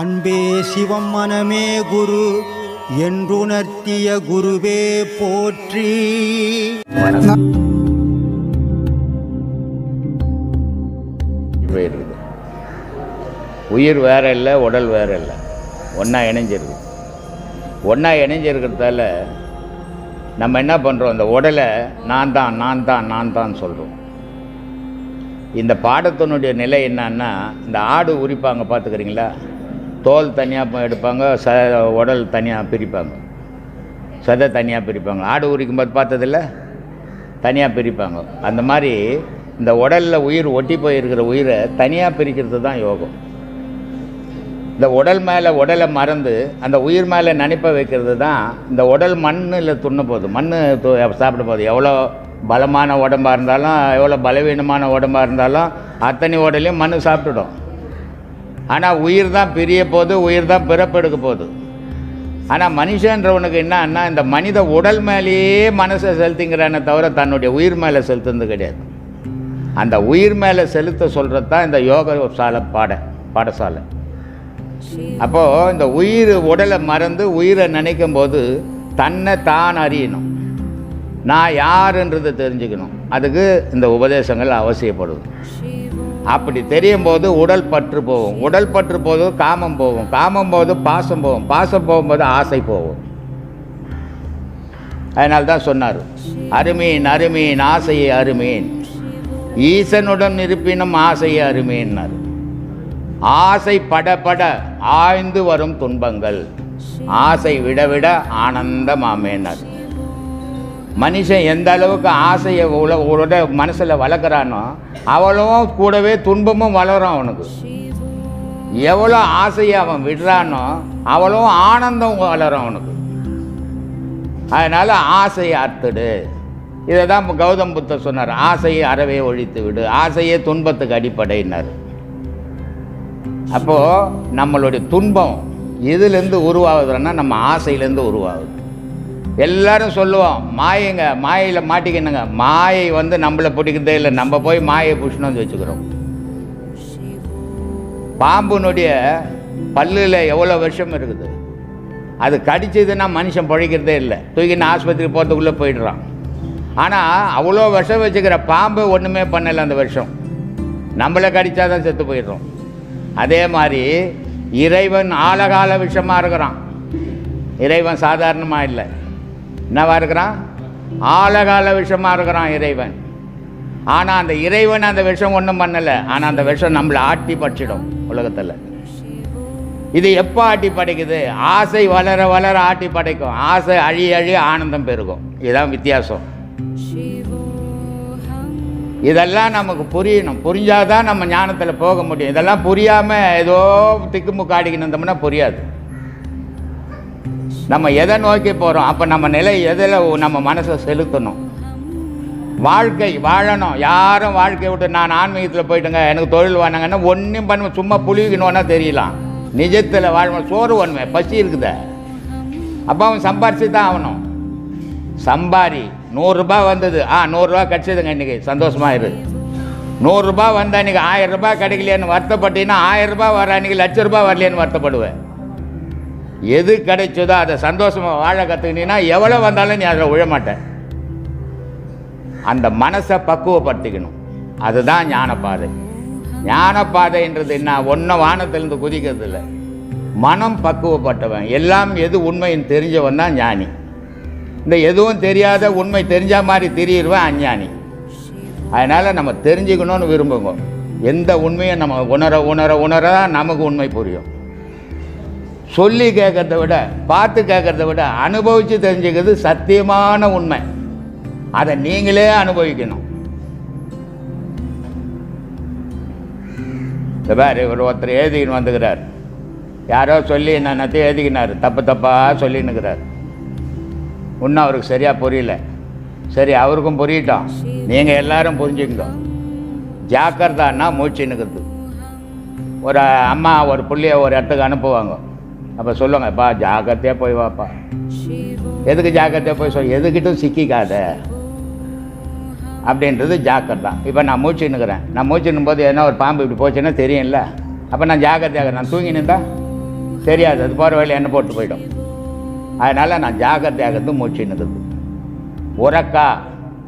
அன்பே சிவம் மனமே குரு என்றுணர்த்திய குருவே போற்றி. உயிர் வேற இல்லை, உடல் வேற இல்லை, ஒன்றா இணைஞ்சிருக்கு. ஒன்றா இணைஞ்சிருக்கிறதால நம்ம என்ன பண்ணுறோம், அந்த உடலை நான் தான் சொல்கிறோம். இந்த பாடத்தினுடைய நிலை என்னன்னா, இந்த ஆடு உரிப்பாங்க பார்த்துக்கிறீங்களா, தோல் தனியாக எடுப்பாங்க, உடல் தனியாக பிரிப்பாங்க, சதை தனியாக பிரிப்பாங்க. ஆடு உரிக்கும்போது பார்த்ததில்ல, தனியாக பிரிப்பாங்க. அந்த மாதிரி இந்த உடலில் உயிர் ஒட்டி போயிருக்கிற உயிரை தனியாக பிரிக்கிறது தான் யோகம். இந்த உடல் மேலே உடலை மறந்து அந்த உயிர் மேலே நினைப்ப வைக்கிறது தான் இந்த உடல் மண்ணில் துண்ண போகுது, மண் சாப்பிட போகுது. எவ்வளோ பலமான உடம்பாக இருந்தாலும், எவ்வளோ பலவீனமான உடம்பாக இருந்தாலும் அத்தனை உடலையும் மண் சாப்பிட்டுடும். ஆனால் உயிர் தான் பிரிய போகுது, உயிர் தான் பிறப்பெடுக்க போகுது. ஆனால் மனுஷன்றவனுக்கு என்னன்னா, இந்த மனித உடல் மேலேயே மனசை செலுத்திங்கிறானே தவிர தன்னுடைய உயிர் மேலே செலுத்துறது கிடையாது. அந்த உயிர் மேலே செலுத்த சொல்கிறது தான் இந்த யோக பாடசாலை. அப்போது இந்த உயிர் உடலை மறந்து உயிரை நினைக்கும் போது தன்னை தான் அறியணும், நான் யாருன்றதை தெரிஞ்சுக்கணும். அதுக்கு இந்த உபதேசங்கள் அவசியப்படுது. அப்படி தெரியும் போது உடல் பற்று போகும், உடல் பற்று போது காமம் போகும், காமம் போது பாசம் போகும், பாசம் போகும்போது ஆசை போகும். அதனால தான் சொன்னார், அருமீன் அருமீன் ஆசையை அருமீன், ஈசனுடன் இருப்பினும் ஆசையை அருமீன்னார். ஆசை படபட ஆய்ந்து வரும் துன்பங்கள், ஆசை விட விட ஆனந்தமாமேனார். மனுஷன் எந்த அளவுக்கு ஆசையை உட மனசில் வளர்க்குறானோ அவளும் கூடவே துன்பமும் வளரும் அவனுக்கு. எவ்வளோ ஆசையை அவன் விடுறானோ அவளும் ஆனந்தம் வளரும் அவனுக்கு. அதனால் ஆசையை அறுத்துடு. இதை தான் கௌதம் புத்தர் சொன்னார், ஆசையை அறவே ஒழித்து விடு, ஆசையே துன்பத்துக்கு அடிப்படையினார். அப்போது நம்மளுடைய துன்பம் எதுலேருந்து உருவாகுதுன்னா நம்ம ஆசையிலேருந்து உருவாகுது. எல்லாரும் சொல்லுவோம் மாயைங்க, மாயையில் மாட்டிக்கணுங்க. மாயை நம்மளை பிடிக்கிறதே இல்லை, நம்ம போய் மாயை புஷ்ணுன்னு வச்சுக்கிறோம். பாம்புனுடைய பல்லில் எவ்வளோ விஷம் இருக்குது, அது கடிச்சதுன்னா மனுஷன் பிழைக்கிறதே இல்லை, தூக்கின்னு ஆஸ்பத்திரிக்கு போகிறதுக்குள்ளே போயிடுறான். ஆனால் அவ்வளோ விஷம் வச்சுக்கிற பாம்பு ஒன்றுமே பண்ணலை, அந்த விஷம் நம்மளை கடித்தாதான் செத்து போயிடுறோம். அதே மாதிரி இறைவன் ஆழகால விஷமாக இருக்கிறான். இறைவன் சாதாரணமாக இல்லை, என்னவா இருக்கிறான், ஆழகால விஷமாக இருக்கிறான் இறைவன். ஆனால் அந்த இறைவன் அந்த விஷம் ஒன்றும் பண்ணலை, ஆனால் அந்த விஷம் நம்மளை ஆட்டி படைச்சிடும் உலகத்தில். இது எப்போ ஆட்டி படைக்குது, ஆசை வளர வளர ஆட்டி படைக்கும், ஆசை அழி அழி ஆனந்தம் பெருகும். இதுதான் வித்தியாசம். இதெல்லாம் நமக்கு புரியணும், புரிஞ்சாதான் நம்ம ஞானத்தில் போக முடியும். இதெல்லாம் புரியாமல் ஏதோ திக்குமுக்கு ஆடிக்கணுந்தோம்னா புரியாது. நம்ம எதை நோக்கி போகிறோம், அப்போ நம்ம நிலை எதில் நம்ம மனசை செலுத்தணும். வாழ்க்கை வாழணும். யாரும் வாழ்க்கையை விட்டு நான் ஆன்மீகத்தில் போயிட்டுங்க எனக்கு தொழில் வாங்கினாங்கன்னா ஒன்றும் பண்ணுவேன், சும்மா புளிக்கணுன்னா தெரியலாம். நிஜத்தில் வாழணும். சோறு ஒன்றுமே பசி இருக்குத, அப்போ அவன் சம்பாரிச்சு தான் ஆகணும். சம்பாரி 100 ரூபாய் வந்தது, 100 ரூபா கிடச்சதுங்க, இன்றைக்கி சந்தோஷமாக இரு. 100 ரூபாய் வந்தால் இன்றைக்கி 1000 ரூபாய் கிடைக்கலையான்னு வருத்தப்பட்டீங்கன்னா 1000 ரூபாய் வர அன்றைக்கி 1,00,000 ரூபாய் வரலையான்னு வருத்தப்படுவேன். எது கிடைச்சதோ அதை சந்தோஷமாக வாழ கற்றுக்கிட்டீங்கன்னா எவ்வளோ வந்தாலும் நீ அதில் விழமாட்டேன். அந்த மனசை பக்குவப்படுத்திக்கணும். அதுதான் ஞானப்பாதை. ஞானப்பாதைன்றது என்ன, ஒன்றும் வானத்திலிருந்து குதிக்கிறது இல்லை, மனம் பக்குவப்பட்டவன். எல்லாம் எது உண்மைன்னு தெரிஞ்சவன் தான் ஞானி. இந்த எதுவும் தெரியாத உண்மை தெரிஞ்ச மாதிரி தெரியிடுவேன் அஞ்ஞானி. அதனால் நம்ம தெரிஞ்சுக்கணும்னு விரும்புங்க. எந்த உண்மையை நம்ம உணர உணர உணர தான் நமக்கு உண்மை புரியும். சொல்லி கேட்கறத விட பார்த்து கேட்கறத விட அனுபவித்து தெரிஞ்சுக்கிறது சத்தியமான உண்மை. அதை நீங்களே அனுபவிக்கணும். இந்த மாதிரி ஒருத்தர் எழுதிக்கின்னு வந்துக்கிறார், யாரோ சொல்லி என்னத்தையும் எழுதிக்கினார், தப்பாக சொல்லின்னுக்கிறார். இன்னும் அவருக்கு சரியாக புரியல. சரி, அவருக்கும் புரியட்டும், நீங்கள் எல்லாரும் புரிஞ்சுக்கங்க. ஜாக்கிரதான்னா மூச்சுன்னுக்கிறது. ஒரு அம்மா ஒரு புள்ளைய ஒரு இடத்துக்கு அனுப்புவாங்க, அப்போ சொல்லுவாங்க, பா ஜாக்கிரதையாக போய் வாப்பா. எதுக்கு ஜாக்கிரதையாக போய் எதுக்கிட்டும் சிக்கிக்காத அப்படின்றது ஜாக்கிரதை. இப்போ நான் மூச்சுன்னுக்கிறேன், நான் மூச்சுன்னும் போது என்ன ஒரு பாம்பு இப்படி போச்சுன்னா தெரியும்ல, அப்போ நான் ஜாக்கிரதையாக நான் தூங்கி நின்றா தெரியாது, அது போகிற வழியில் என்ன போட்டு போயிடும். அதனால் நான் ஜாக்கிரதையாகிறது மூச்சு நிற்குது.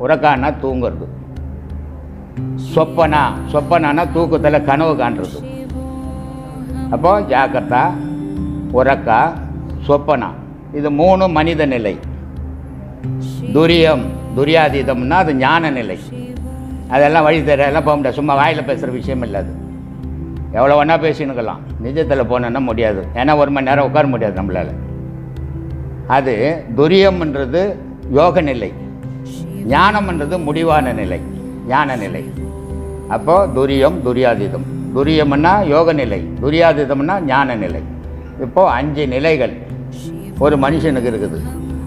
உறக்கான்னா தூங்குறது. சொப்பனானா தூக்கத்தில் கனவு காண்றது. அப்போது ஜாக்கிரதா, உறக்கா, சொப்பனா, இது 3 மனித நிலை. துரியாதீதம்னா அது ஞான நிலை. அதெல்லாம் வழி தெரியலாம் போக முடியாது. சும்மா வாயில் பேசுகிற விஷயம் இல்லை. அது எவ்வளோ வேணால் பேசினுக்கலாம். நிஜத்தில் போனோன்னா முடியாது. ஏன்னா 1 மணி நேரம் உட்கார முடியாது நம்மளால். அது துரியம்ன்றது யோக நிலை, ஞானம்ன்றது முடிவான நிலை, ஞான நிலை. அப்போது துரியாதீதம். துரியம்னா யோக நிலை, துரியாதீதம்னா ஞான நிலை. இப்போது 5 நிலைகள் ஒரு மனுஷனுக்கு இருக்குது.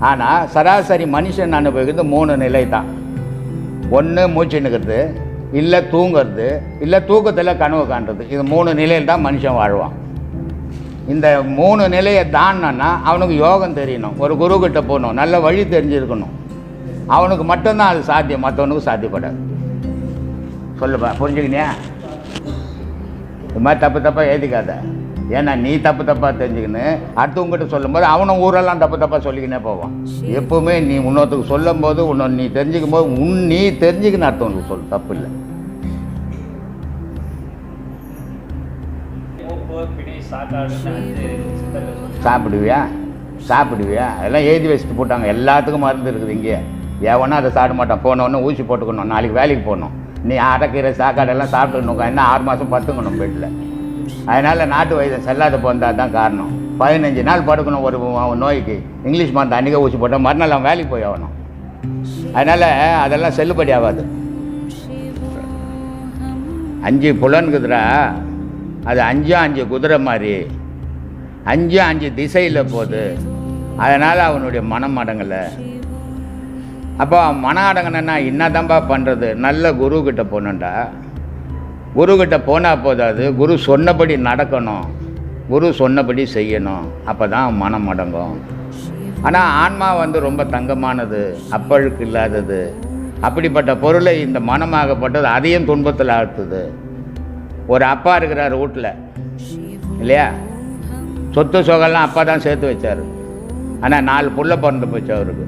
ஆனால் சராசரி மனுஷன் அனுபவிக்கிறது 3 நிலை தான். ஒன்று மூச்சு நிற்கிறது, இல்லை தூங்கிறது, இல்லை தூக்கத்தில் கனவு காண்றது. இது 3 நிலையில் தான் மனுஷன் வாழ்வான். இந்த 3 நிலையை தான்னா அவனுக்கு யோகம் தெரியணும், ஒரு குருக்கிட்ட போகணும், நல்ல வழி தெரிஞ்சிருக்கணும். அவனுக்கு மட்டும்தான் அது சாத்தியம், மற்றவனுக்கு சாத்தியப்படாது. சொல்லுப்பா, புரிஞ்சுக்கினியா? இது மாதிரி தப்பாக எழுதிக்காத. ஏன்னா நீ தப்பாக தெரிஞ்சுக்கின்னு அடுத்தவங்ககிட்ட சொல்லும்போது அவனும் ஊரெல்லாம் தப்பாக சொல்லிக்கினே போவான். எப்போவுமே நீ இன்னொருத்துக்கு சொல்லும் போது நீ தெரிஞ்சுக்கும் போது நீ தெரிஞ்சுக்கின்னு அடுத்தவனுக்கு சொல்லு, தப்பு இல்லை. சாப்பிடுவியா அதெல்லாம் எழுதி வச்சுட்டு போட்டாங்க. எல்லாத்துக்கும் மருந்து இருக்குது இங்கே. எவனா அதை சாப்பிட மாட்டான். போனோடனே ஊசி போட்டுக்கணும், நாளைக்கு வேலைக்கு போகணும். நீ அரைக்கீரை சாக்காடெல்லாம் சாப்பிட்டுக்கணும். என்ன 6 மாதம் பத்துக்கணும் பெட்டில். அதனால் நாட்டு வைத்தியம் செல்லாத போந்தால் தான் காரணம். 15 நாள் படுக்கணும் ஒரு நோய்க்கு. இங்கிலீஷ் மருந்து அன்றைக்கே ஊசி போட்டால் மறுநாள் அவன் வேலைக்கு போய் ஆகணும். அதனால் அதெல்லாம் செல்லுபடி ஆகாது. 5 புலன்குதுரா, அது 5 குதிரை மாதிரி 5 திசையில் போகுது. அதனால் அவனுடைய மனம் அடங்கலை. அப்போ மனம் அடங்கினா என்னதான்பா பண்ணுறது? நல்ல குருக்கிட்ட போகணுண்டா. குருக்கிட்ட போனால் போதாது, குரு சொன்னபடி நடக்கணும், குரு சொன்னபடி செய்யணும். அப்போ தான் மனம் அடங்கும். ஆனால் ஆன்மா ரொம்ப தங்கமானது, அப்பழுக்கு இல்லாதது. அப்படிப்பட்ட பொருளை இந்த மனமாகப்பட்டது அதையும் துன்பத்தில் ஆழ்த்துது. ஒரு அப்பா இருக்கிறார் வீட்டில், இல்லையா? சொத்து சொகெல்லாம் அப்பா தான் சேர்த்து வச்சார். ஆனால் 4 புள்ள பிறந்து போச்சு அவருக்கு.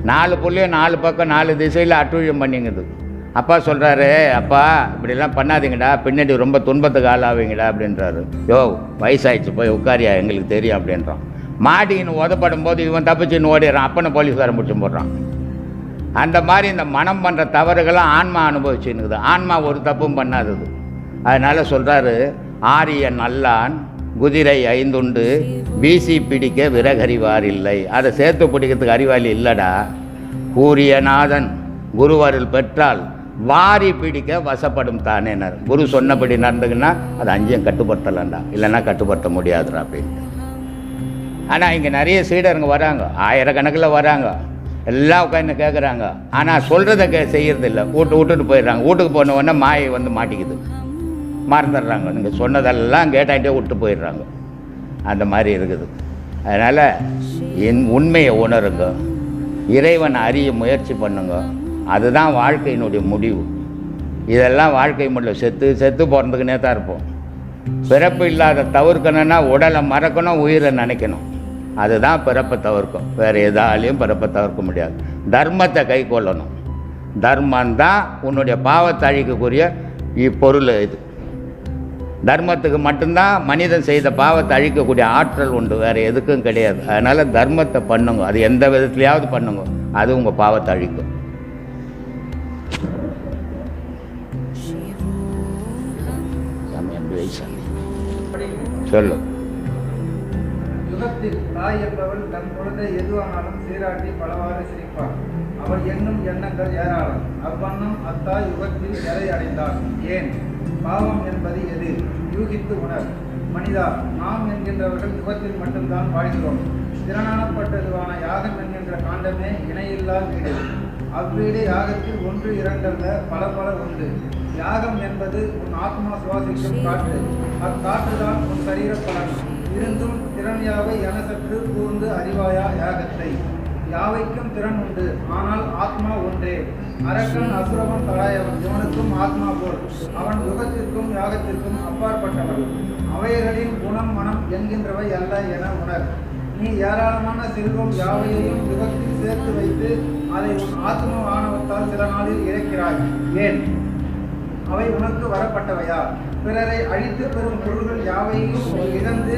4 புள்ளையும் 4 பக்கம் 4 திசையில் அட்டுழியம் பண்ணிங்குது. அப்பா சொல்கிறாரு, அப்பா இப்படிலாம் பண்ணாதீங்கடா, பின்னாடி ரொம்ப துன்பத்துக்கு ஆளாவீங்கடா அப்படின்றாரு. வயசாகிடுச்சு, போய் உட்காரியா, எங்களுக்கு தெரியும் அப்படின்றான். மாட்டின்னு உதப்படும் போது இவன் தப்பிச்சுன்னு ஓடிடுறான். அப்பனை போலீஸ்காரன் பிடிச்சி போடுறான். அந்த மாதிரி இந்த மனம் பண்ணுற தவறுகள்லாம் ஆன்மா அனுபவிச்சுன்னுக்குது. ஆன்மா ஒரு தப்பும் பண்ணாதது. அதனால் சொல்கிறாரு, ஆரிய நல்லான் குதிரை 5 வீசி பிடிக்க விறகறிவார் இல்லை. அதை சேர்த்து பிடிக்கிறதுக்கு அறிவாளி இல்லைடா. கூறிய நாதன் குருவருள் பெற்றால் வாரி பிடிக்க வசப்படும் தானேனர். குரு சொன்னபடி நடந்துக்குன்னா அது 5 கட்டுப்படுத்தலாம்டா, இல்லைன்னா கட்டுப்படுத்த முடியாதுடா அப்படின்னு. ஆனால் இங்கே நிறைய சீடருங்க வராங்க, 1000 கணக்கில் வராங்க. எல்லாம் உட்காந்து கேட்குறாங்க. ஆனால் சொல்கிறத செய்யறதில்லை. விட்டுட்டு போயிடுறாங்க. வீட்டுக்கு போன உடனே மாயை மாட்டிக்குது, மறந்துடுறாங்க. நீங்கள் சொன்னதெல்லாம் கேட்டாகிட்டே விட்டு போயிடுறாங்க. அந்த மாதிரி இருக்குது. அதனால் உண்மையை உணருங்க, இறைவனை அறிய முயற்சி பண்ணுங்க. அதுதான் வாழ்க்கையினுடைய முடிவு. இதெல்லாம் வாழ்க்கை முடியல. செத்து பிறந்துக்கினே தான் இருப்போம். பிறப்பு இல்லாத தவிர்க்கணும்னா உடலை மறக்கணும், உயிரை நினைக்கணும். அதுதான் பிறப்பை தவிர்க்கும். வேறு எதாலையும் பிறப்பை தவிர்க்க முடியாது. தர்மத்தை கை கொள்ளணும். தர்மந்தான் உன்னுடைய பாவத்தை அழிக்கக்கூடிய இப்பொருள். இது தர்மத்துக்கு மட்டும்தான் மனிதன் செய்த பாவத்தை அழிக்கக்கூடிய ஆற்றல் உண்டு, வேறு எதுக்கும் கிடையாது. அதனால் தர்மத்தை பண்ணுங்க. அது எந்த விதத்துலையாவது பண்ணுங்க, அது உங்கள் பாவத்தை அழிக்கும். சொல்லு. யுகத்தில் தாய் என்பவள் தன் குழந்தை எதுவானாலும் சீராட்டி பலவாறு சிரிப்பார். அவள் எண்ணும் எண்ணங்கள் ஏராளம். அவ்வண்ணம் அத்தாய் யுகத்தில் எதை அடைந்தாள்? ஏன்? பாவம் என்பது எது? யூகித்து உணர். மனிதா, நாம் என்கின்றவர்கள் யுகத்தில் மட்டும்தான் வாழ்கிறோம். திறனானப்பட்டதுவான யாகம் என்கின்ற காண்டமே இணையில்லா வீடு. அவ்வீடு யாகத்தில் 1 2 அல்ல, பல உண்டு. யாகம் என்பது உன் ஆத்மா சுவாசிக்கும் காற்று. அக்காற்றுதான் உன் சரீர பலன். இருந்தும் திறன்யாவை என சற்று கூர்ந்து அறிவாயா யாகத்தை. யாவைக்கும் திறன் உண்டு, ஆனால் ஆத்மா ஒன்றே. அரக்கன் அசுரவன் தலாயவன், இவனுக்கும் ஆத்மா போல். அவன் யுகத்திற்கும் யாகத்திற்கும் அப்பாற்பட்டவன். அவைகளின் குணம் மனம் என்கின்றவை அல்ல என உணர். நீ ஏராளமான செல்வம் யாவையையும் யுகத்தில் சேர்த்து வைத்து அதை உன் ஆத்ம ஆணவத்தால் சில நாளில் இழக்கிறாய். ஏன்? அவை உனக்கு வரப்பட்டவையா? பிறரை அழித்து பெறும் பொருள்கள் யாவையும் இழந்து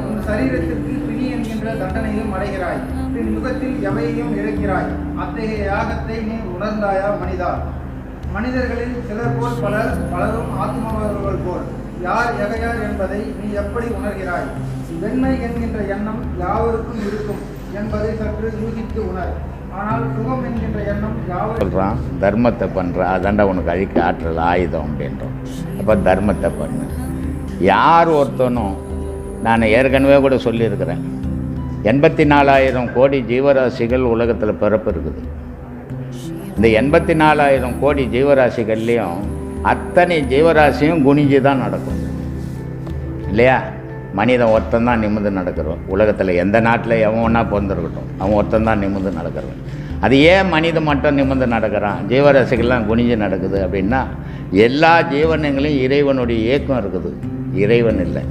உன் சரீரத்திற்கு பிணி என்கின்ற தண்டனையும் அடைகிறாய். பின் யுகத்தில் எவையையும் இழக்கிறாய். அத்தகைய யாகத்தை நீ உணர்ந்தாயா மனிதா? மனிதர்களில் சிலர் போல் பலரும் ஆத்மாவர்கள் போல். யார் எகையார் என்பதை நீ எப்படி உணர்கிறாய்? வெண்மை என்கின்ற எண்ணம் யாவருக்கும் இருக்கும் என்பதை சற்று யூகித்து உணர். ஆனால் சுகம் என்கின்ற எண்ணம் யாவரும் சொல்கிறான். தர்மத்தை பண்ணுறான், அதாண்டா உனக்கு அழிக்க ஆற்றல் ஆயுதம் அப்படின்றோம். அப்போ தர்மத்தை பண்ணு. யார் ஒருத்தனும், நான் ஏற்கனவே கூட சொல்லியிருக்கிறேன், 84,000 கோடி ஜீவராசிகள் உலகத்தில் பிறப்பு இருக்குது. இந்த 84,000 கோடி ஜீவராசிகள்லேயும் அத்தனை ஜீவராசியும் குனிஞ்சு தான் நடக்கும் இல்லையா? மனிதன் ஒருத்தன் தான் நிமிர்ந்து நடக்கிறோம். உலகத்தில் எந்த நாட்டில் எவன் ஒன்றா பிறந்திருக்கட்டும், அவன் ஒருத்தன் தான் நிமிர்ந்து நடக்கிறவன். அது ஏன் மனிதன் மட்டும் நிமிர்ந்து நடக்கிறான், ஜீவராசிகள்லாம் குனிஞ்சு நடக்குது அப்படின்னா, எல்லா ஜீவனங்களையும் இறைவனுடைய இயக்கம் இருக்குது, இறைவன் இல்லை.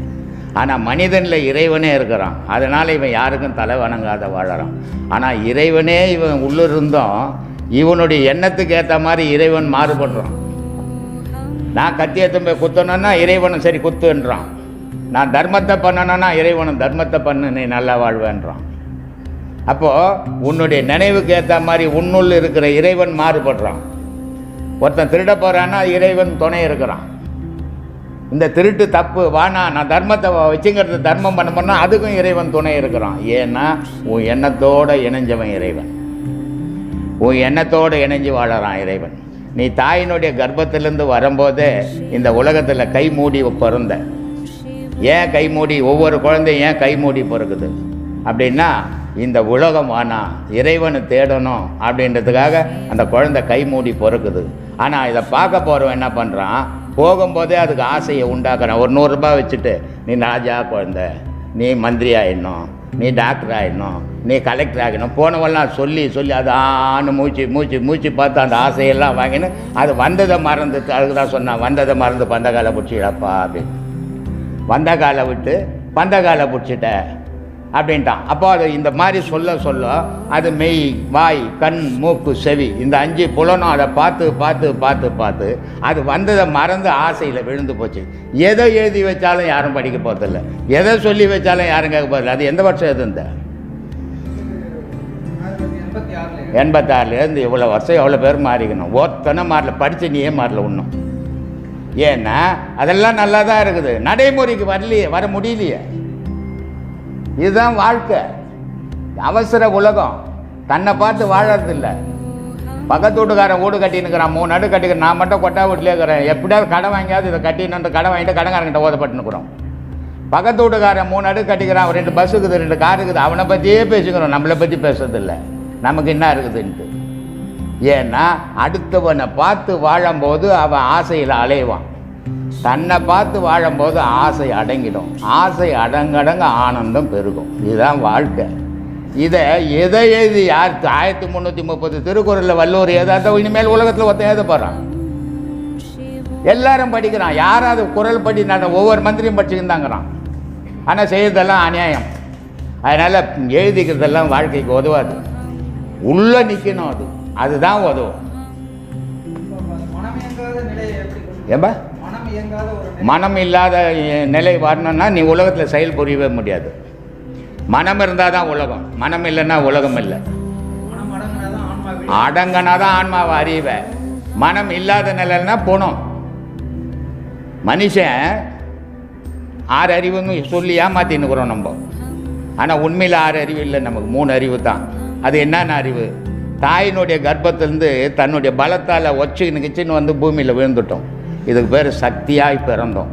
ஆனால் மனிதனில் இறைவனே இருக்கிறான். அதனால் இவன் யாருக்கும் தலை வணங்காத வாழறான். ஆனால் இறைவனே இவன் உள்ளிருந்தும் இவனுடைய எண்ணத்துக்கு ஏற்ற மாதிரி இறைவன் மாறுபடுறான். நான் கத்தியத்தை போய் குத்தணுன்னா இறைவனும் சரி குத்துன்றான். நான் தர்மத்தை பண்ணணுன்னா இறைவனும் தர்மத்தை பண்ணு, நீ நல்லா வாழ்வேன்றான். அப்போது உன்னுடைய நினைவுக்கு ஏற்ற மாதிரி உன்னுள் இருக்கிற இறைவன் மாறுபடுறான். ஒருத்தன் திருட போகிறான்னா இறைவன் துணை இருக்கிறான். இந்த திருட்டு தப்பு வானா, நான் தர்மத்தை வச்சுங்கிறது தர்மம் பண்ண பண்ணால் அதுக்கும் இறைவன் துணை இருக்கிறான். ஏன்னா உன் எண்ணத்தோடு இணைஞ்சவன் இறைவன், உன் எண்ணத்தோடு இணைஞ்சு வாழறான் இறைவன். நீ தாயினுடைய கர்ப்பத்திலேருந்து வரும்போதே இந்த உலகத்தில் கை மூடி பிறந்த. ஏன் கை மூடி? ஒவ்வொரு குழந்தையும் ஏன் கை மூடி பிறகுது அப்படின்னா, இந்த உலகம் ஆனால் இறைவனை தேடணும் அப்படின்றதுக்காக அந்த குழந்தை கை மூடி பிறக்குது. ஆனால் இதை பார்க்க போகிறவன் என்ன பண்ணுறான், போகும்போதே அதுக்கு ஆசையை உண்டாக்குறான். ஒரு 100 ரூபாய் வச்சுட்டு, நீ ராஜா குழந்தை, நீ மந்திரி ஆகிடணும், நீ டாக்டர் ஆகிடணும், நீ கலெக்டர் ஆகிடணும், போனவெல்லாம் சொல்லி சொல்லி அது ஆன்னு மூச்சு பார்த்து அந்த ஆசையெல்லாம் வாங்கின்னு அது வந்ததை மறந்து, அதுக்கு தான் சொன்னான், வந்ததை மறந்து பந்தகாலை பிடிச்சிடப்பா அப்படின்னு. வந்த காலை விட்டு பந்தகாலை பிடிச்சிட்ட அப்படின்ட்டான். அப்போ அது இந்த மாதிரி சொல்ல சொல்ல அது மெய், வாய், கண், மூக்கு, செவி, இந்த 5 புலனும் அதை பார்த்து பார்த்து பார்த்து பார்த்து அது வந்ததை மறந்து ஆசையில் விழுந்து போச்சு. எதை எழுதி வச்சாலும் யாரும் படிக்க போகிறதில்ல, எதை சொல்லி வச்சாலும் யாரும் கேட்க போகிறதில்ல. அது எந்த வருஷம் எது? இந்த 86லேருந்து இவ்வளோ வருஷம் எவ்வளோ பேர் மாறிக்கணும். ஒருத்தனை மாறல, படித்து நீயே மாறல ஒன்றும். ஏன்னா அதெல்லாம் நல்லா தான் இருக்குது, நடைமுறைக்கு வரலையே, வர முடியலையே. இதுதான் வாழ்க்கை. அவசர உலகம். தன்னை பார்த்து வாழறதில்லை. பக்கத்து வீட்டுக்காரன் வீடு கட்டினுக்கிறான், 3 நடு கட்டிக்கிறேன், நான் மட்டும் கொட்டா வீட்டிலே இருக்கிறேன். எப்படியாவது கடன் வாங்கியாவது இதை கட்டின்னு கடன் வாங்கிட்டு கடன்காரங்கிட்ட ஓதப்பட்டுனுக்குறோம். பக்கத்து வீட்டுக்காரன் 3 நடு கட்டிக்கிறான், 2 பஸ் இருக்குது, 2 கார் இருக்குது, அவனை பற்றியே பேசிக்கிறோம், நம்மளை பற்றி பேசுறதில்லை. நமக்கு என்ன இருக்குதுன்ட்டு. ஏன்னா அடுத்தவனை பார்த்து வாழும்போது அவன் ஆசையில் அலைவான். தன்னை பார்த்து வாழும்போது ஆசை அடங்கிடும். ஆசை அடங்கடங்க ஆனந்தம் பெருகும். இதுதான் வாழ்க்கை. இதை எதை எழுதி யார் 1330 திருக்குறளில் வள்ளுவர் ஏதாவது இனிமேல் உலகத்தில் ஒருத்தன் எழுத போகிறான். எல்லாரும் படிக்கிறான். யாராவது குரல் படி ஒவ்வொரு மந்திரியும் படிச்சுக்கிந்தாங்கிறான். ஆனால் செய்யறதெல்லாம் அநியாயம். அதனால் எழுதிக்கிறதெல்லாம் வாழ்க்கைக்கு உதவாது. உள்ளே நிற்கணும், அதுதான் உதவும். ஏன்பா மனம் இல்லாத நிலை வரணும்னா நீ உலகத்தில் செயல் புரியவே முடியாது. மனம் இருந்தால் தான் உலகம், மனம் இல்லைன்னா உலகம் இல்லை. அடங்கினா தான் ஆன்மாவை அறிவை. மனம் இல்லாத நிலைன்னா போனோம். மனுஷன் 6 அறிவுன்னு சொல்லி ஏமாத்தின்னுக்குறோம் நம்ம. ஆனால் உண்மையில் 6 அறிவு இல்லை, நமக்கு 3 அறிவு தான். அது என்னென்ன அறிவு? தாயினுடைய கர்ப்பத்திலேருந்து தன்னுடைய பலத்தால் ஒச்சுன்னு வந்து பூமியில் விழுந்துட்டோம். இதுக்கு பேர் சக்தியாய் பிறந்தோம்.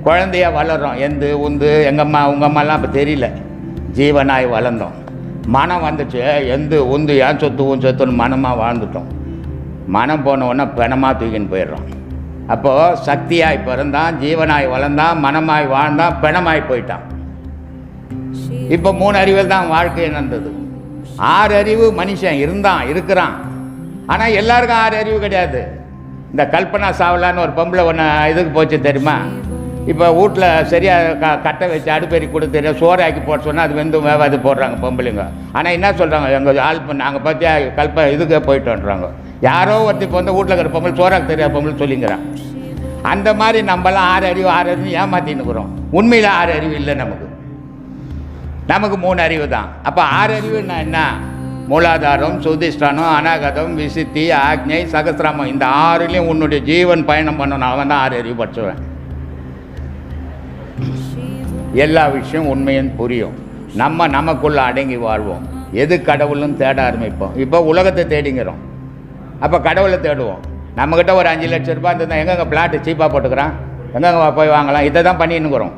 குழந்தையாக வளர்றோம். எந்து உந்து எங்கள் அம்மா உங்கள் அம்மாலாம் இப்போ தெரியல. ஜீவனாய் வளர்ந்தோம். மனம் வந்துச்சு. எந்து உந்து ஏன் சொத்து உன் சொத்துன்னு மனமாக வாழ்ந்துட்டோம். மனம் போனவுடனே பிணமாக தூக்கின்னு போயிடுறோம். அப்போது சக்தியாய் பிறந்தான், ஜீவனாய் வளர்ந்தான், மனமாய் வாழ்ந்தான், பிணமாய் போயிட்டான். இப்போ 3 அறிவில் தான் வாழ்க்கை நடந்தது. 6 அறிவு மனுஷன் இருக்கிறான். ஆனால் எல்லாருக்கும் 6 அறிவு கிடையாது. இந்த கல்பனா சாவ்லான்னு ஒரு பொம்பளை ஒன்று இதுக்கு போச்சு தெரியுமா? இப்போ வீட்டில் சரியாக கட்டை வச்சு அடுப்பேரி கொடுத்து சோறு ஆக்கி போட சொன்னால் அது வெந்து வேவாது போடுறாங்க பொம்பளைங்க. ஆனால் என்ன சொல்கிறாங்க, எங்கள் ஆள் நாங்கள் பார்த்தியா இதுக்கு போயிட்டோன்றாங்க. யாரோ ஒருத்தி இப்போ வந்து வீட்டில் இருக்கிற பொம்பளை சோறாக்கு தெரியாத பொம்பளை சொல்லிங்கிறான். அந்த மாதிரி நம்மளாம் 6 அறிவு ஏமாற்றின்னு இருக்கிறோம். உண்மையில் 6 அறிவு இல்லை, நமக்கு 3 அறிவு தான். அப்போ 6 அறிவுன்னா என்ன? மூலாதாரம், சுதிஷ்டானம், அநாகதம், விசித்தி, ஆக்ஞை, சகசிராமம். இந்த 6லையும் உன்னுடைய ஜீவன் பயணம் பண்ணணும். அவன் தான் 6 அறிவு படிச்சுவேன். எல்லா விஷயம் உண்மையும் புரியும். நமக்குள்ள அடங்கி வாழ்வோம். எது கடவுள்னு தேட ஆரம்பிப்போம். இப்போ உலகத்தை தேடிங்கிறோம், அப்போ கடவுளை தேடுவோம். நம்மக்கிட்ட ஒரு 5 லட்சம் ரூபாய் இருந்தால் எங்கெங்கே பிளாட்டு சீப்பாக போட்டுக்கிறான், எங்கெங்கே போய் வாங்கலாம், இதை தான் பண்ணின்னுக்குறோம்.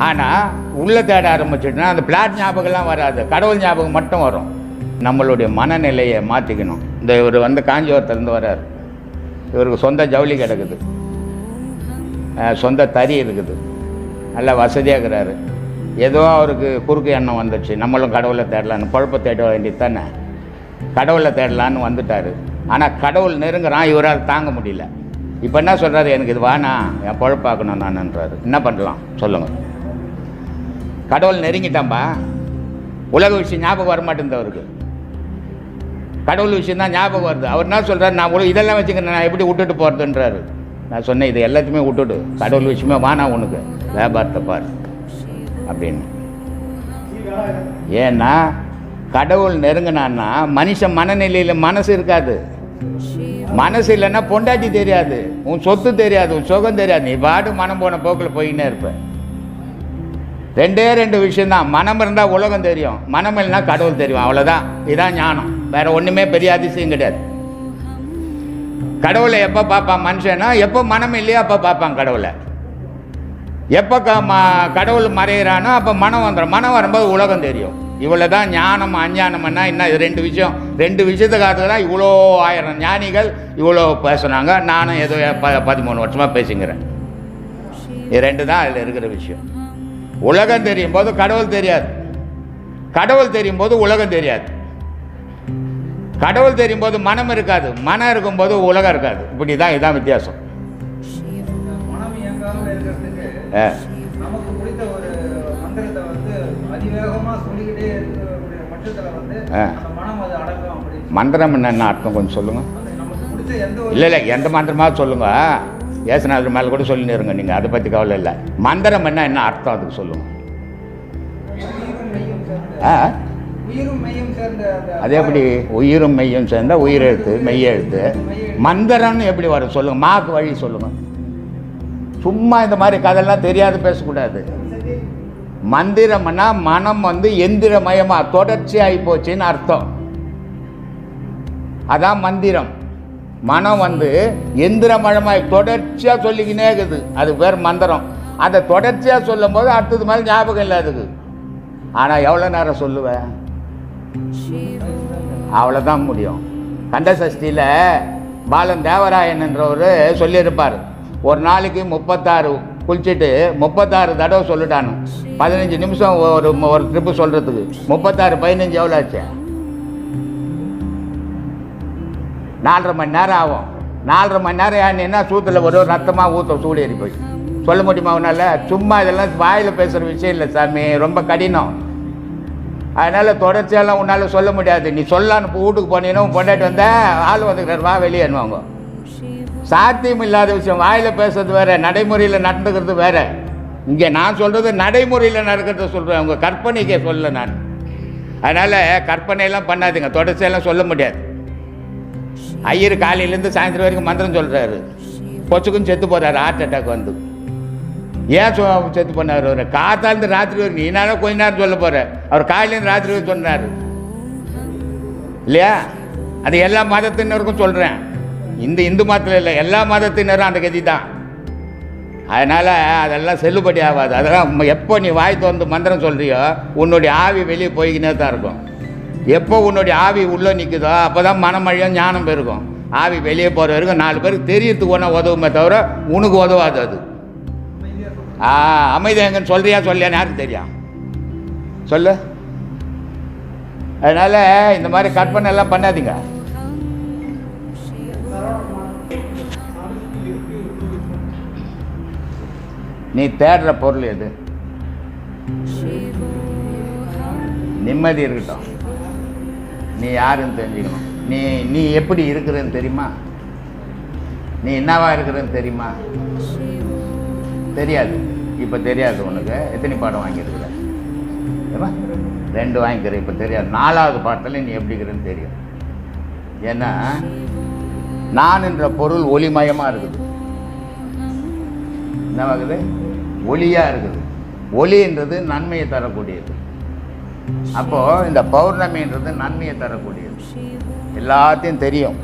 ஆனால் உள்ளே தேட ஆரம்பிச்சுட்டுனா அந்த பிளாட் ஞாபகம்லாம் வராது, கடவுள் ஞாபகம் மட்டும் வரும். நம்மளுடைய மனநிலையை மாற்றிக்கணும். இந்த இவர் வந்து காஞ்சிபுரத்துலேருந்து வர்றார். இவருக்கு சொந்த ஜவுளி கிடக்குது, சொந்த தறி இருக்குது, நல்லா வசதியாக இருக்கிறாரு. ஏதோ அவருக்கு குறுக்கு எண்ணம் வந்துடுச்சு, நம்மளும் கடவுளை தேடலான்னு. பொழப்பை தேட வேண்டியது தானே, கடவுளை தேடலான்னு வந்துட்டார். ஆனால் கடவுள் நெருங்குறான், இவரால் தாங்க முடியல. இப்போ என்ன சொல்கிறாரு, எனக்கு இது வேணா, என் பொழப்பாக்கணும் நான்ன்றாரு. என்ன பண்ணலாம் சொல்லுங்கள்? கடவுள் நெருங்கிட்டாம்பா, உலக விஷயம் ஞாபகம் வரமாட்டேங்குது அவருக்கு. கடவுள் விஷயம் தான் ஞாபகம் வருது. அவர் என்ன சொல்கிறார், நான் இதெல்லாம் வச்சுக்கிறேன், நான் எப்படி விட்டுட்டு போகிறதுன்றாரு. நான் சொன்னேன், இது எல்லாத்தையுமே விட்டுடு, கடவுள் விஷயமே வானா உனக்கு, வியாபாரத்தை பார் அப்படின்னு. ஏன்னா கடவுள் நெருங்கினான்னா மனுஷன் மனநிலையில் மனசு இருக்காது. மனசு இல்லைன்னா பொண்டாட்டி தெரியாது, உன் சொத்து தெரியாது, உன் சுகம் தெரியாது, நீ பாடு மனம் போன போக்கில் போயின்னே இருப்ப. 2 விஷயந்தான். மனம் இருந்தால் உலகம் தெரியும், மனம் இல்லைன்னா கடவுள் தெரியும், அவ்வளோதான். இதுதான் ஞானம், வேற ஒன்றுமே பெரிய அதிசயம் கிடையாது. கடவுளை எப்போ பார்ப்பான் மனுஷனா? எப்போ மனம் இல்லையோ அப்போ பார்ப்பான் கடவுளை. எப்போ கடவுள் மறைகிறானோ அப்போ மனம் வந்துடும். மனம் வரும்போது உலகம் தெரியும். இவ்வளோ தான் ஞானம். அஞ்ஞானம்னா என்ன? இது 2 விஷயம். 2 விஷயத்துக்காக தான் இவ்வளோ 1000 ஞானிகள் இவ்வளோ பேசுனாங்க. நானும் ஏதோ 13 வருஷமாக பேசிக்கிறேன். இது 2 தான் அதில் இருக்கிற விஷயம். உலகம் தெரியும் போது கடவுள் தெரியாது, கடவுள் தெரியும் போது உலகம் தெரியாது. கடவுள் தெரியும் போது மனம் இருக்காது, மனம் இருக்கும்போது உலகம் இருக்காது. இப்படி தான், இதுதான் வித்தியாசம். மனம் இயங்காமல் இருக்கிறதுக்கு நமக்கு பிடித்த ஒரு மந்திரத்தை வந்து அதிவேகமாக சொல்லிக்கிட்டே இருக்கிற பட்சத்தில் வந்து அந்த மனம் அது அடங்கும். அப்படி மந்திரம் என்ன அர்த்தம் கொஞ்சம் சொல்லுங்க. நமக்கு பிடிச்ச இல்லை எந்த மந்திரமாக சொல்லுங்க. ஏசுநாதர் மேலே கூட சொல்லின்னு இருங்க, நீங்கள் அதை பற்றி கவலை இல்லை. மந்திரம் என்ன அர்த்தம் அதுக்கு சொல்லுங்க. அது எப்படி? உயிரும் மெய்யும் சேர்ந்த உயிரெழுத்து மெய்யெழுத்து. மந்திரம்னு எப்படி வரும் சொல்லுங்க, மாக்கு வழி சொல்லுங்க. சும்மா இந்த மாதிரி கதையெல்லாம் தெரியாது பேசக்கூடாது. மந்திரம்னா மனம் வந்து எந்திரமயமாக தொடர்ச்சியாகி போச்சுன்னு அர்த்தம். அதான் மந்திரம். மனம் வந்து எந்திரமயமாய் தொடர்ச்சியாக சொல்லிக்கினே இருக்குது, அது பேர் மந்திரம். அதை தொடர்ச்சியாக சொல்லும் போது அடுத்தது மாதிரி ஞாபகம் இல்லை அதுக்கு. ஆனால் எவ்வளோ நேரம் சொல்லுவேன்? அவ்வளோதான் முடியும். கண்டசஷ்டியில் பாலன் தேவராயன் என்றவர் சொல்லியிருப்பார், ஒரு நாளைக்கு 36 குளிச்சுட்டு 36 தடவை சொல்லிட்டானு. 15 நிமிஷம் ஒரு ட்ரிப்பு சொல்கிறதுக்கு 36 15 எவ்வளோ ஆச்சு? 4.5 மணி நேரம் ஆகும். 4.5 மணி நேரம் ஏன்னா சூத்தில் ஒரு ரத்தமாக ஊற்ற சூடு ஏறி போய் சொல்ல முடியுமா அவனால்? சும்மா இதெல்லாம் வாயில் பேசுகிற விஷயம் இல்லை சாமி, ரொம்ப கடினம். அதனால் தொடர்ச்சியெல்லாம் உன்னால் சொல்ல முடியாது. நீ சொல்லான்னு வீட்டுக்கு போனீங்கன்னா பொண்டாட்டி வந்தால் ஆள் வந்துக்கிறார், வா வெளியே என்னவாங்க. சாத்தியம் இல்லாத விஷயம். வாயில் பேசுறது வேறு, நடைமுறையில் நடந்துக்கிறது வேறு. இங்கே நான் சொல்கிறது நடைமுறையில் நடக்கிறத சொல்கிறேன், உங்கள் கற்பனைக்கே சொல்ல நான். அதனால் கற்பனையெல்லாம் பண்ணாதுங்க, தொடர்ச்சியெல்லாம் சொல்ல முடியாது. ஐயர் காலையிலேருந்து சாயந்தரம் வரைக்கும் மந்திரம் சொல்கிறாரு, கொச்சுக்குன்னு செத்து போகிறாரு ஹார்ட் அட்டாக் வந்து. ஏன் செத்து பண்ணார்? அவர் காத்தாலேருந்து ராத்திரி வரைக்கும், நீனால கொஞ்ச நேரம் சொல்ல போகிற, அவர் காலையிலேருந்து ராத்திரி வரைக்கும் சொன்னார் இல்லையா? அது எல்லா மதத்தினருக்கும் சொல்கிறேன், இந்த இந்து மதத்தில் இல்லை, எல்லா மதத்தினரும் அந்த கதி தான். அதனால் அதெல்லாம் செல்லுபடி ஆகாது. அதெல்லாம் எப்போ நீ வாய் திறந்து மந்திரம் சொல்கிறியோ உன்னுடைய ஆவி வெளியே போய்கினே தான் இருக்கும். எப்போ உன்னுடைய ஆவி உள்ளே நிற்குதோ அப்போ தான் மனமழியும் ஞானம் பெருகும். ஆவி வெளியே போகிற வரைக்கும் 4 பேருக்கு தெரியறதுக்கு ஒன்றா உதவுமே தவிர உனக்கு உதவாது அது. அமைதி எங்கன்னு சொல்கிறியா சொல்லியான்னு யாருக்கு தெரியும்? சொல்லு. அதனால் இந்த மாதிரி கற்பனை எல்லாம் பண்ணாதீங்க. நீ தேடுற பொருள் எது? நிம்மதி இருக்கட்டும். நீ யாருன்னு தெரிஞ்சுக்கணும். நீ எப்படி இருக்கிறன்னு தெரியுமா? நீ என்னவா இருக்கிறன்னு தெரியுமா? தெரியாது. இப்போ தெரியாது உனக்கு. எத்தனை பாடம் வாங்கியிருக்கிற? 2 வாங்கிக்கிற. இப்போ தெரியாது. 4வது பாடத்தில் நீ எப்படி இருக்கிறன்னு தெரியும். ஏன்னா நான் என்ற பொருள் ஒளிமயமாக இருக்குது. என்னவாகுது? ஒளியாக இருக்குது. ஒளின்றது நன்மையை தரக்கூடியது. அப்போது இந்த பௌர்ணமின்றது நன்மையை தரக்கூடியது. எல்லாத்தையும் தெரியும்.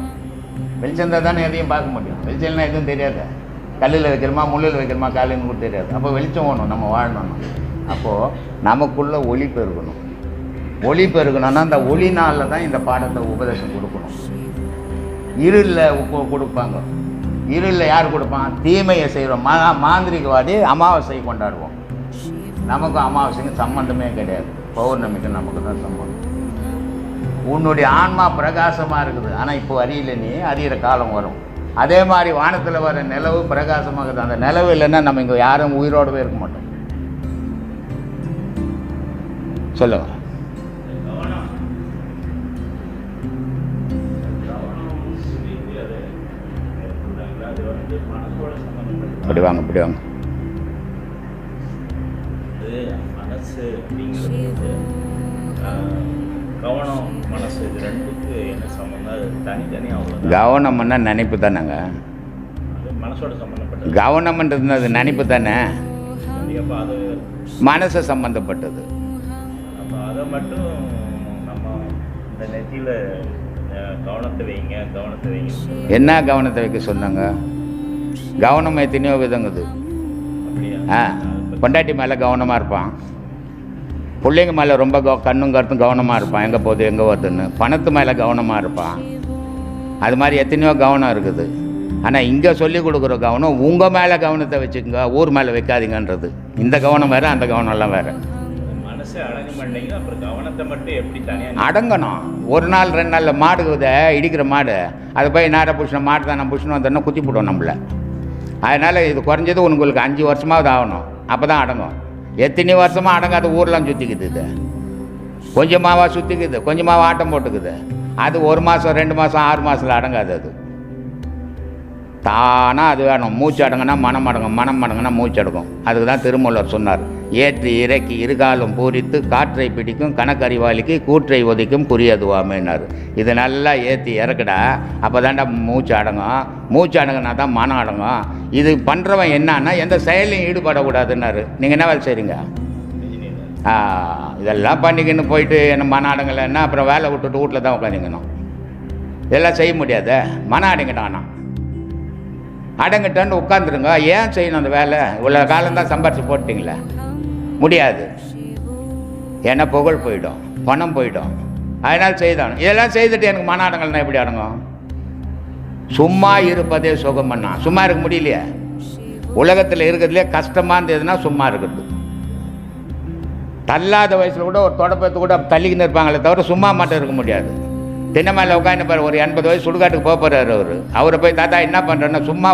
வெளிச்சம் தானே எதையும் பார்க்க முடியும். வெளிச்சம்னா எதுவும் தெரியாது. கல்லில் வைக்கிறோமா முள்ளில் வைக்கிறோமா காலைன்னு கூட தெரியாது. அப்போ வெளிச்சம் வேணும், நம்ம வாழணும். அப்போது நமக்குள்ள ஒளி பெருகணும். ஒளி பெருகணும்னா அந்த ஒளி நாளில் தான் இந்த பாடத்தை உபதேசம் கொடுக்கணும். இருளில் கொடுப்பாங்க. இருளில் யார் கொடுப்பான்? தீமையை செய்கிறோம். மாந்திரிகவாதி அமாவாசை கொண்டாடுவோம். நமக்கும் அமாவாசைக்கும் சம்மந்தமே கிடையாது. பௌர்ணமிக்கு நமக்கு தான் சம்பந்தம். உன்னுடைய ஆன்மா பிரகாசமாக இருக்குது. ஆனால் இப்போ அறியல. நீ அறிகிற காலம் வரும். அதே மாதிரி வானத்தில் வர நிலவு பிரகாசமாகுது. அந்த நிலவு இல்லைன்னா நம்ம இங்கே யாரும் உயிரோடவே இருக்க மாட்டோம். சொல்லுங்க. இப்படி வாங்க, இப்படி வாங்க. மனசு அப்படிங்கிறது கவனம், மனசு இது ரெண்டுக்கு என்ன சம்மந்தம்? தனித்தனியாக கவனம்னா நினைப்பு தானேங்க. அது மனசோட சம்மந்தப்பட்டது. கவனம்ன்றது அது நினைப்பு தானே. அப்போ அது மனசை சம்மந்தப்பட்டது. அப்போ அதை மட்டும் நம்ம இந்த நெத்தியில் கவனத்தை வைங்க, கவனத்தை வைங்க. என்ன கவனத்தை வைக்க சொன்னாங்க? கவனம் எத்தனையோ விதங்குது. அப்படியா? பொண்டாட்டி மேலே கவனமாக இருப்பான். பிள்ளைங்க மேலே ரொம்ப கண்ணும் கருத்தும் கவனமாக இருப்பான். எங்கே போகுது எங்கே வருதுன்னு. பணத்து மேலே கவனமாக இருப்பான். அது மாதிரி எத்தனையோ கவனம் இருக்குது. ஆனால் இங்கே சொல்லிக் கொடுக்குற கவனம் உங்கள் மேலே கவனத்தை வச்சுக்கோங்க, ஊர் மேலே வைக்காதீங்கன்றது. இந்த கவனம் வேறு, அந்த கவனம்லாம் வேறு. மனசை அடங்க மாட்டேங்க. அப்புறம் கவனத்தை மட்டும் எப்படி தனியாக அடங்கணும்? 1 நாள் 2 நாளில் மாடு இடிக்கிற மாடு அதை போய் நேராக புஷ்ணம் மாடு தான் நம்ம புஷ்ணம் வந்தோன்னா குத்தி போடுவோம் நம்மளை. அதனால் இது குறைஞ்சது உங்களுக்கு 5 வருஷமாவது ஆகணும். அப்போ தான் அடங்கும். எத்தனை வருஷமாக அடங்காத ஊரெலாம் சுற்றிக்குது. இது கொஞ்சமாவா சுற்றிக்குது, கொஞ்சமாவா ஆட்டம் போட்டுக்குது. அது 1 மாதம் 2 மாதம் 6 மாதத்தில் அடங்காது. அது தானாக அது வேணும். மூச்சு அடங்கினா மனம் அடங்கும், மனம் அடங்கினா மூச்சு அடங்கும். அதுக்கு தான் திருமூலர் சொன்னார், ஏற்றி இறக்கி இருகாலும் பூரித்து காற்றை பிடிக்கும் கணக்கறிவாளிக்கு கூற்றை ஒதிக்கும் குறியதுவாமேனார். இது நல்லா ஏற்றி இறக்குடா, அப்போ தாண்டா மூச்சு அடங்கும். மூச்சு அடங்கினா தான் மனம் அடங்கும். இது பண்ணுறவன் என்னன்னா எந்த செயலையும் ஈடுபடக்கூடாதுன்னாரு. நீங்கள் என்ன வேலை செய்கிறீங்க? இதெல்லாம் பண்ணிக்கின்னு போயிட்டு என்ன மனம் அடங்கலைன்னா அப்புறம் வேலை விட்டுட்டு வீட்டில் தான் உட்காந்துக்கணும். இதெல்லாம் செய்ய முடியாது. மனம் அடங்கிட்டானா அடங்கிட்டான்னு உட்காந்துருங்க. ஏன் செய்யணும் அந்த வேலை? இவ்வளோ காலம்தான் சம்பாரிச்சு போட்டிங்களே. முடியாது. ஏன்னா புகழ் போயிடும், பணம் போயிடும். அதனால் செய்தானும். இதெல்லாம் செய்துட்டு எனக்கு மன அடங்கல்னா எப்படி அடங்கும்? சும்மா இருப்பதே சுகம் பண்ணா. சும்மா இருக்க முடியலையே. உலகத்தில் இருக்கிறதுலே கஷ்டமாக இருந்ததுன்னா சும்மா இருக்கிறது. தள்ளாத வயசில் கூட ஒரு தொடப்பத்தை கூட தள்ளிக்கின்னு இருப்பாங்களே தவிர சும்மா மட்டும் இருக்க முடியாது. தினமேல உட்காந்து பாரு. ஒரு 80 வயசு சுடுகாட்டுக்கு போக போகிறாரு. அவரை போய் தாத்தா என்ன பண்ணுறேன்னா சும்மா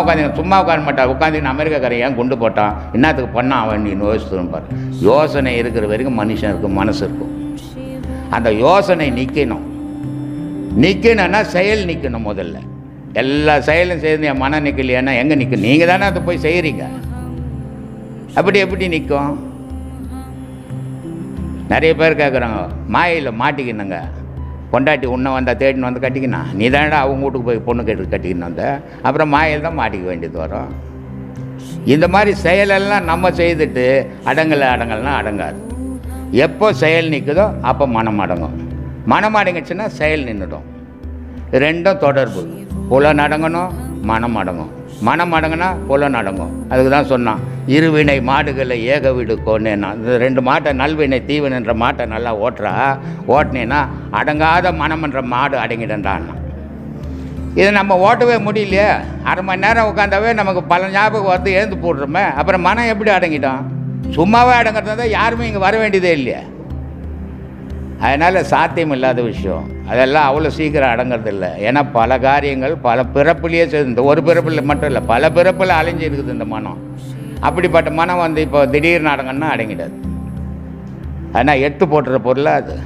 உட்கார மாட்டார். உட்காந்து அமெரிக்காக்காரன் ஏன் குண்டு போட்டான், என்னத்துக்கு பண்ணான் அவன், நீ யோசிச்சுருப்பார். யோசனை இருக்கிற வரைக்கும் மனுஷன் இருக்கும், மனசு இருக்கும். அந்த யோசனை நிற்கணும்னா செயல் நிற்கணும். முதல்ல எல்லா செயலும் செய்து என் மனம் நிற்கலையானா எங்கே நிற்கும்? நீங்கள் தானே அதை போய் செய்கிறீங்க. அப்படி எப்படி நிற்கும்? நிறைய பேர் கேட்குறாங்க, மாயையில் மாட்டிக்கணுங்க. பொண்டாட்டி உன்னை வந்தால் தேடின்னு வந்து கட்டிக்கினா, நீ தானடா அவங்க வீட்டுக்கு போய் பொண்ணு கட்டிக்கின்னு வந்த, அப்புறம் மாயில் தான் மாட்டிக்க வேண்டியது வரும். இந்த மாதிரி செயலெல்லாம் நம்ம செய்துட்டு அடங்கலைன்னா அடங்காது. எப்போ செயல் நிற்குதோ அப்போ மனம் அடங்கும். மனம் அடங்கிச்சுன்னா செயல் நின்றுடும். ரெண்டும் தொடர்பு. புலன் அடங்கணும், மனம் அடங்கும். மனம் அடங்கினா புலன் அடங்கும். அதுக்கு தான் சொன்னான், இருவினை மாடுகளை ஏக வீடு கொன்னேன்னா. இந்த 2 மாட்டை நல்வினை தீவினைன்ற மாட்டை நல்லா ஓட்டினேன்னா அடங்காத மனம்ன்ற மாடு அடங்கிடண்டான்னா. இதை நம்ம ஓட்டவே முடியலையே. அரை மணி நேரம் உட்காந்தாவே நமக்கு பல ஞாபகம் வந்து எழுந்து போடுறோமே. அப்புறம் மனம் எப்படி அடங்கிட்டோம்? சும்மாவே அடங்கிறதா யாருமே இங்கே வர வேண்டியதே இல்லையே. அதனால் சாத்தியம் இல்லாத விஷயம். அதெல்லாம் அவ்வளோ சீக்கிரம் அடங்கிறதில்ல. ஏன்னா பல காரியங்கள் பல பிறப்புலேயே இந்த ஒரு பிறப்பில் மட்டும் இல்லை, பல பிறப்பில் அலைஞ்சு இருக்குது இந்த மனம். அப்படிப்பட்ட மனம் வந்து இப்போ திடீர்னு அடங்கன்னா அடங்கிடாது. ஆனால் எடுத்து போட்டுற பொருளாக அது.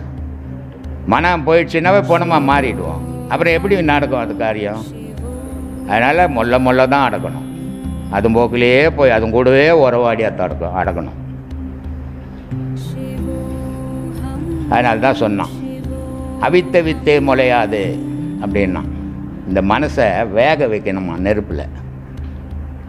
மனம் போயிடுச்சுன்னாவே போனமாக மாறிடுவோம். அப்புறம் எப்படி நடக்கும் அது காரியம்? அதனால் மொல்ல தான் அடக்கணும். அது போக்கிலேயே போய் அது கூடவே உறவாடியாக அடக்கணும். அதனால தான் சொன்னான், அவித்த வித்தே முளையாது அப்படின்னா. இந்த மனசை வேக வைக்கணுமா நெருப்பில்.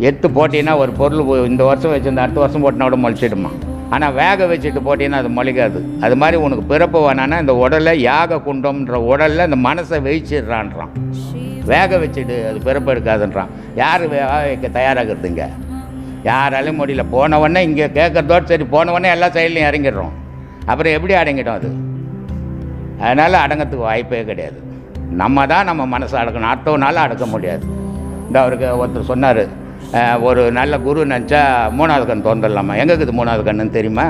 எடுத்து போட்டிங்கன்னா ஒரு பொருள் இந்த வருஷம் வச்சுருந்த அடுத்த வருஷம் போட்டினா கூட முளைச்சிடுமா. ஆனால் வேக வச்சுட்டு போட்டிங்கன்னா அது முளைக்காது. அது மாதிரி உனக்கு பிறப்பு வேணான்னா இந்த உடலை யாக குண்டம்ன்ற உடலில் இந்த மனசை வச்சிடுறான்றான். வேக வச்சுட்டு அது பிறப்பு எடுக்காதுன்றான். யார் வேக வைக்க தயாராகிறதுங்க? யாராலையும் முடியல. போனவொடனே இங்கே கேட்குறதோடு சரி, போனவொடனே எல்லா செயலையும் இறங்கிடுறோம். அப்புறம் எப்படி அடங்கிட்டோம் அது? அதனால் அடங்கிறதுக்கு வாய்ப்பே கிடையாது. நம்ம தான் நம்ம மனசை அடக்கணும். அடுத்தவனால அடக்க முடியாது. இந்த அவருக்கு ஒருத்தர் சொன்னார், ஒரு நல்ல குரு நினச்சா 3வது கண் திறந்துடலாமா? எங்கே இருக்குது 3வது கண்ணுன்னு தெரியுமா?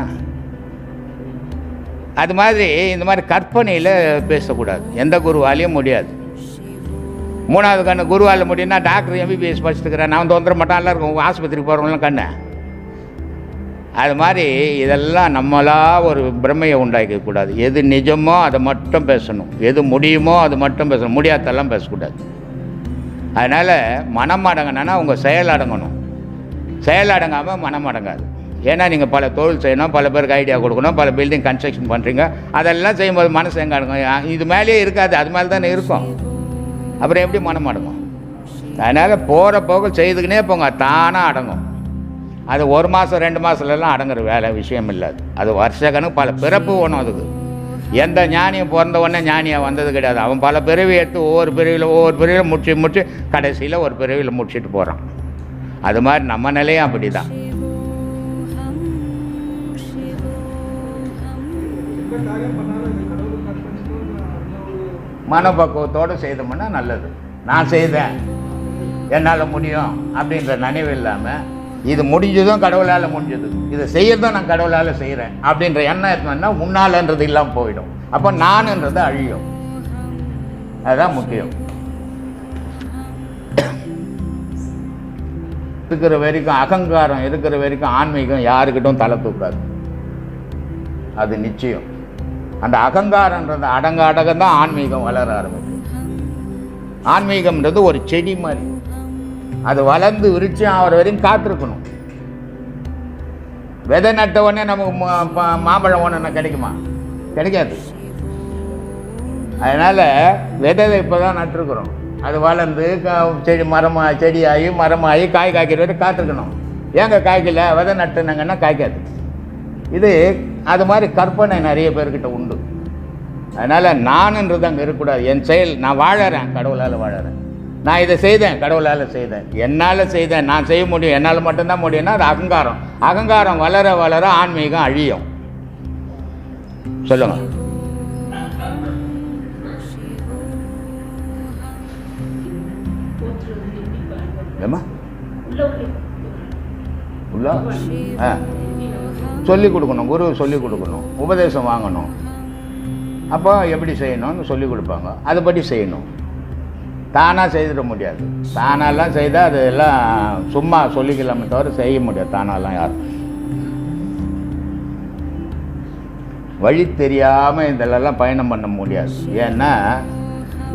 அது மாதிரி இந்த மாதிரி கற்பனையில் பேசக்கூடாது. எந்த குருவாலையும் முடியாது. 3வது கண்ணு குருவால் முடியும்னா டாக்டர் எம்பிபிஎஸ் படிச்சுட்டுக்கிறேன் நான் தொந்தர மாட்டான் எல்லாருக்கும் ஆஸ்பத்திரிக்கு போகிறவங்களாம் கண்ணை. அது மாதிரி இதெல்லாம் நம்மளாக ஒரு பிரமையை உண்டாக்கக்கூடாது. எது நிஜமோ அதை மட்டும் பேசணும். எது முடியுமோ அது மட்டும் பேசணும். முடியாதெல்லாம் பேசக்கூடாது. அதனால் மனம் அடங்கினா உங்கள் செயல் அடங்கணும். செயல் அடங்காமல் மனம் அடங்காது. ஏன்னா நீங்கள் பல தொழில் செய்யணும், பல பேருக்கு ஐடியா கொடுக்கணும், பல பில்டிங் கன்ஸ்ட்ரக்ஷன் பண்ணுறீங்க. அதெல்லாம் செய்யும்போது மனசு எங்கே அடங்கும்? இது மேலேயே இருக்காது, அது மேலே தானே இருக்கும். அப்புறம் எப்படி மனம் அடங்கும்? அதனால் போகிற போக செய்துக்கினே போங்க, தானாக அடங்கும். அது 1 மாதம் 2 மாதத்துலலாம் அடங்குற வேலை விஷயம் இல்லாது. அது வருஷ கணக்கு பல பிறப்பு ஒன்றும். அதுக்கு எந்த ஞானியும் பிறந்த உடனே ஞானியாக வந்தது கிடையாது. அவன் பல பிறவி எடுத்து ஒவ்வொரு பிறவியில் முடிச்சு கடைசியில் ஒரு பிறவியில் முடிச்சுட்டு போகிறான். அது மாதிரி நம்ம நிலையும் அப்படி தான். மனப்பக்குவத்தோடு செய்தோம்னா நல்லது. நான் செய்தேன், என்னால் முடியும் அப்படின்ற நினைவு இல்லாமல் இது முடிஞ்சதும் கடவுளால் முடிஞ்சது, இதை செய்யறதும் நான் கடவுளால் செய்கிறேன் அப்படின்ற எண்ணம் எடுத்தோம்னா உன்னாலன்றது இல்லாமல் போயிடும். அப்போ நானுன்றது அழியும். அதுதான் முக்கியம். இருக்கிற வரைக்கும் அகங்காரம் இருக்கிற வரைக்கும் ஆன்மீகம் யாருக்கிட்டும் தலை தூக்காது. அது நிச்சயம். அந்த அகங்காரன்றது அடங்க தான் ஆன்மீகம் வளர ஆரம்பிக்கும். ஆன்மீகம்ன்றது ஒரு செடி மாதிரி. அது வளர்ந்து விருட்சி ஆகிற வரையும் காத்திருக்கணும். விதை நட்ட உடனே நமக்கு மாம்பழம் ஒன்று கிடைக்குமா? கிடைக்காது. அதனால் விதை இப்போ தான் நட்டுருக்குறோம். அது வளர்ந்து செடியாகி மரமாகி காய் காய்க்கிற வரைக்கும் காத்திருக்கணும். ஏங்க காய்க்கல? விதை நட்டுனாங்கன்னா காய்க்காது. இது அது மாதிரி கற்பனை நிறைய பேர்கிட்ட உண்டு. அதனால் நானுன்றது அங்கே இருக்கக்கூடாது. என் செயல், நான் வாழறேன், கடவுளால் வாழறேன். நான் இதை செய்தேன், கடவுளால் செய்தேன், என்னால் செய்தேன், நான் செய்ய முடியும், என்னால் மட்டும்தான் முடியும்னா அது அகங்காரம். அகங்காரம் வளர வளர ஆன்மீகம் அழியும். சொல்லுங்க. ஏம்மா உள்ள சொல்லிக் கொடுக்கணும். குரு சொல்லிக் கொடுக்கணும், உபதேசம் வாங்கணும். அப்போ எப்படி செய்யணும்னு சொல்லிக் கொடுப்பாங்க, அதுபடி செய்யணும். தானாக செய்திட முடியாது. தானாலாம் செய்தால் அது எல்லாம் சும்மா சொல்லிக்கலாமே தவிர செய்ய முடியாது. தானாலாம் யாரும் வழி தெரியாமல் இதெல்லாம் பயணம் பண்ண முடியாது. ஏன்னா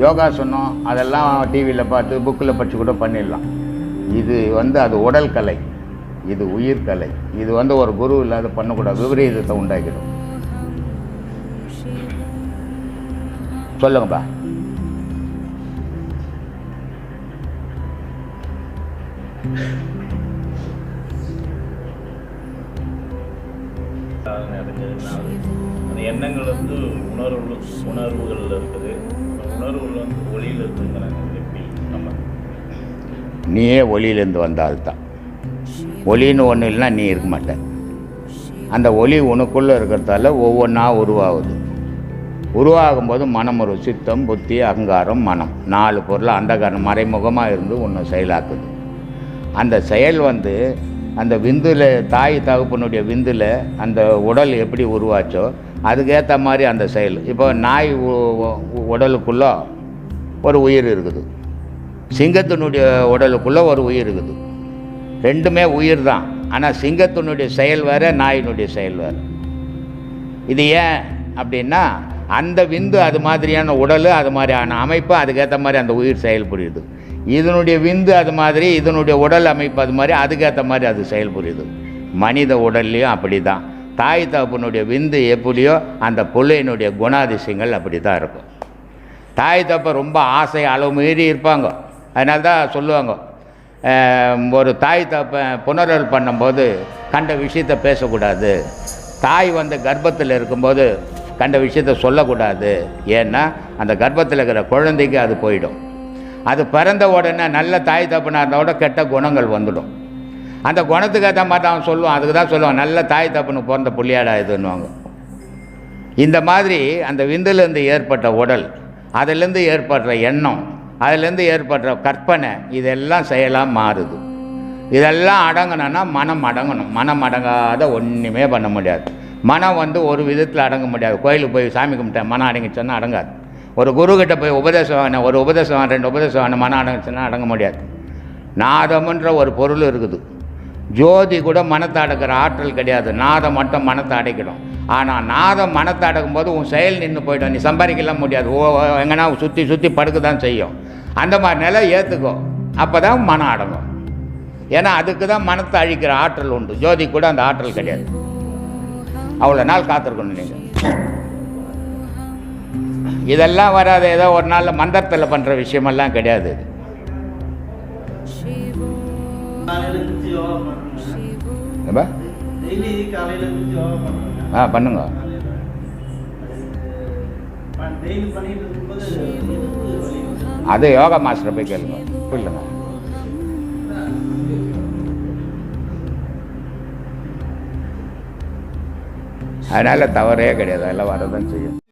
யோகாசனம் அதெல்லாம் டிவியில் பார்த்து புக்கில் படித்து கூட பண்ணிடலாம். இது அது உடல் கலை, இது உயிர் கலை. இது ஒரு குரு இல்லாத பண்ணக்கூடாது, விபரீதத்தை உண்டாக்கிடும். சொல்லுங்கப்பா. அந்த எண்ணங்கள் உணர்வுகள் இருக்குது. உணர்வுகள் ஒளியில் இருக்குங்கிறாங்க. எப்படி நம்ம நீயே ஒளியிலேருந்து வந்தால்தான். ஒளின்னு ஒன்று இல்லைன்னா நீ இருக்க மாட்ட. அந்த ஒளி உனக்குள்ளே இருக்கிறதால ஒவ்வொன்றா உருவாகுது. உருவாகும்போது மனம் ஒரு சித்தம், புத்தி, அகங்காரம், மனம் 4 பொருள் அந்த காரணம் மறைமுகமாக இருந்து ஒன்று செயலாக்குது. அந்த செயல் அந்த விந்தில் தாய் தகப்பனுடைய விந்தில் அந்த உடல் எப்படி உருவாச்சோ அதுக்கேற்ற மாதிரி அந்த செயல். இப்போ நாய் உடலுக்குள்ளே ஒரு உயிர் இருக்குது, சிங்கத்தினுடைய உடலுக்குள்ளே ஒரு உயிர் இருக்குது. ரெண்டுமே உயிர் தான். ஆனால் சிங்கத்தினுடைய செயல் வேறு, நாயினுடைய செயல் வேறு. இது ஏன் அப்படின்னா அந்த விந்து அது மாதிரியான உடல், அது மாதிரியான அமைப்பு, அதுக்கேற்ற மாதிரி அந்த உயிர் செயல்புரியுது. இதனுடைய விந்து அது மாதிரி, இதனுடைய உடல் அமைப்பு அது மாதிரி, அதுக்கேற்ற மாதிரி அது செயல்புரியுது. மனித உடல்லையும் அப்படி தான். தாய் தகப்பனுடைய விந்து எப்படியோ அந்த பிள்ளையினுடைய குணாதிசயங்கள் அப்படி தான் இருக்கும். தாய் தகப்ப ரொம்ப ஆசை அளவு மீறி இருப்பாங்க. அதனால தான் சொல்லுவாங்க, ஒரு தாய் தகப்ப புணரல் பண்ணும்போது கண்ட விஷயத்தை பேசக்கூடாது, தாய் கர்ப்பத்தில் இருக்கும்போது கண்ட விஷயத்தை சொல்லக்கூடாது. ஏன்னா அந்த கர்ப்பத்தில் இருக்கிற குழந்தைக்கு அது போயிடும். அது பிறந்த உடனே நல்ல தாய் தகப்பனாக இருந்தால் கெட்ட குணங்கள் வந்துடும். அந்த குணத்துக்கு ஏற்ற மாதிரி அவன் சொல்லுவான். அதுக்கு தான் சொல்லுவான், நல்ல தாய் தகப்பனுக்கு பிறந்த புள்ளியாடா இதுன்னுவாங்க. இந்த மாதிரி அந்த விந்துலேருந்து ஏற்பட்ட உடல், அதிலேருந்து ஏற்படுற எண்ணம், அதிலேருந்து ஏற்படுற கற்பனை, இதெல்லாம் செயலாக மாறுது. இதெல்லாம் அடங்கணும்னா மனம் அடங்கணும். மனம் அடங்காத ஒன்றுமே பண்ண முடியாது. மனம் ஒரு விதத்தில் அடங்க முடியாது. கோயிலுக்கு போய் சாமி கும்பிட்டேன் மனம் அடங்கிச்சோன்னா அடங்காது. ஒரு குருக்கிட்ட போய் உபதேசம் வாங்கினேன், ஒரு உபதேசம் வாங்க, 2 உபதேசம் வாங்கின மனம் அடங்கிச்சுன்னா அடங்க முடியாது. நாதம்ன்ற ஒரு பொருள் இருக்குது. ஜோதி கூட மனத்தை அடக்கிற ஆற்றல் கிடையாது. நாதம் மட்டும் மனத்தை அடைக்கணும். ஆனால் நாதம் மனத்தை அடக்கும் போது உன் செயல் நின்று போய்டும். நீ சம்பாதிக்கலாம் முடியாது. எங்கன்னா சுற்றி சுற்றி படுக்க தான் செய்யும். அந்த மாதிரி நிலை ஏற்றுக்கோ, அப்போ தான் மனம் அடங்கும். ஏன்னா அதுக்கு தான் மனத்தை அழிக்கிற ஆற்றல் உண்டு. ஜோதி கூட அந்த ஆற்றல் கிடையாது. அவ்வளோ நாள் காத்திருக்கணும் நீங்கள். இதெல்லாம் வராது. ஏதோ ஒரு நாளில் மந்திரத்தில் பண்ணுற விஷயமெல்லாம் கிடையாது. பண்ணுங்க. அது யோகா மாஸ்டரை போய் கேளுங்க, புரியுங்க. அதனால் தவறே கிடையாது. அதெல்லாம் வரதான் செய்யும்.